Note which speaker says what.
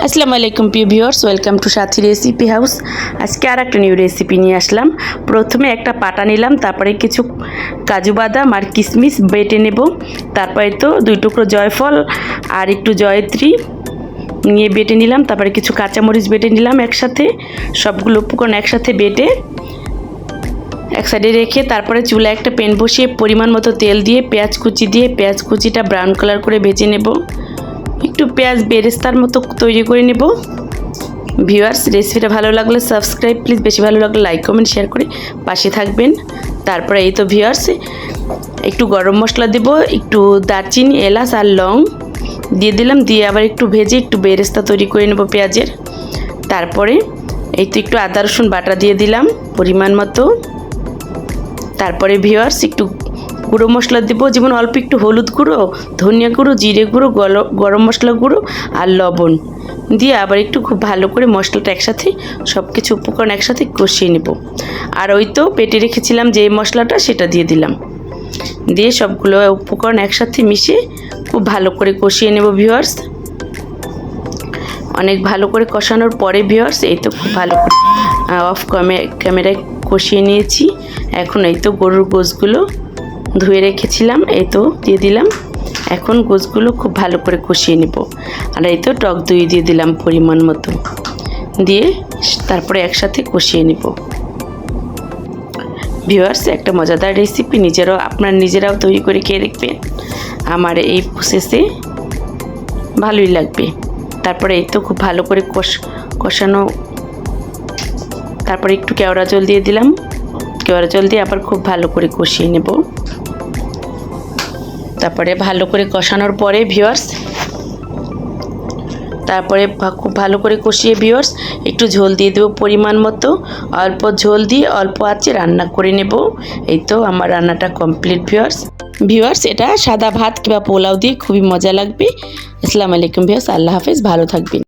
Speaker 1: আসসালামু আলাইকুম প্রিয় viewers, welcome to Sathi recipe house. আজকে আর একটা নিউ রেসিপি নিয়ে আসলাম। প্রথমে একটা পাটা নিলাম, তারপরে কিছু কাজু বাদাম আর কিশমিশ বেটে নেব। তারপরে তো 2 টুকরো জয়ফল আর একটু জয়ত্রী নিয়ে বেটে নিলাম। তারপরে কিছু কাঁচামরিচ বেটে নিলাম একসাথে। সবগুলো উপকরণ একসাথে বেটে এক সাইডে রেখে তারপরে চুলায় একটা প্যান বসিয়ে পরিমাণ মতো তেল দিয়ে পেঁয়াজ কুচি দিয়ে পেঁয়াজ কুচিটা ব্রাউন কালার করে ভেজে নেব। একটু পেঁয়াজ বেরেস্তার মতো তৈরি করে নেব। ভিউয়ার্স, রেসিপিটা ভালো লাগলে সাবস্ক্রাইব প্লিজ, বেশি ভালো লাগলে লাইক কমেন্ট শেয়ার করে পাশে থাকবেন। তারপরে এই তো ভিউয়ার্স, একটু গরম মশলা দেব, একটু দারচিনি এলাচ আর লং দিয়ে দিলাম, দিয়ে আবার একটু ভেজে একটু বেরেস্তা তৈরি করে নেব পেঁয়াজের। তারপরে এই তো একটু আদা রসুন বাটা দিয়ে দিলাম পরিমাণ মতো। তারপরে ভিউয়ার্স একটু গুঁড়ো মশলা দেবো, যেমন অল্প একটু হলুদ গুঁড়ো, ধনিয়া গুঁড়ো, জিরে গুঁড়ো, গরম মশলা গুঁড়ো আর লবণ দিয়ে আবার একটু খুব ভালো করে মশলাটা একসাথে সব কিছু উপকরণ একসাথে কষিয়ে নেব। আর ওই তো পেটে রেখেছিলাম যে মশলাটা, সেটা দিয়ে দিলাম, দিয়ে সবগুলো উপকরণ একসাথে মিশিয়ে খুব ভালো করে কষিয়ে নেব ভিউয়ার্স। অনেক ভালো করে কষানোর পরে ভিউয়ার্স এই তো খুব ভালো করে অফ ক্যামেরায় কষিয়ে নিয়েছি। এখন এই তো গরুর গোশগুলো ধুয়ে রেখেছিলাম, এই তো দিয়ে দিলাম। এখন গোশগুলো খুব ভালো করে কষিয়ে নেব। আর এই তো টক দই দিয়ে দিলাম পরিমাণ মতো, দিয়ে তারপরে একসাথে কষিয়ে নেব। ভিউয়ার্স, একটা মজাদার রেসিপি, নিজেরাও তৈরি করে খেয়ে দেখবেন। আমার এই প্রসেসে ভালোই লাগবে। তারপরে এই তো খুব ভালো করে কষানো, তারপরে একটু কেওড়া জল দিয়ে দিলাম। কেওড়া জল দিয়ে আবার খুব ভালো করে কষিয়ে নেব। তারপরে ভালো করে কষানোর পরে ভিউয়ার্স, তারপরে খুব ভালো করে কষিয়ে ভিউয়ার্স একটু ঝোল দিয়ে দেবো পরিমাণ মতো। অল্প ঝোল দিয়ে অল্প আঁচে রান্না করে নেব। এই তো আমার রান্নাটা কমপ্লিট ভিউয়ার্স, এটা সাদা ভাত কিংবা পোলাও দিয়ে খুবই মজা লাগবে। আসসালামু আলাইকুম ভিউয়ার্স, আল্লাহ হাফেজ, ভালো থাকবেন।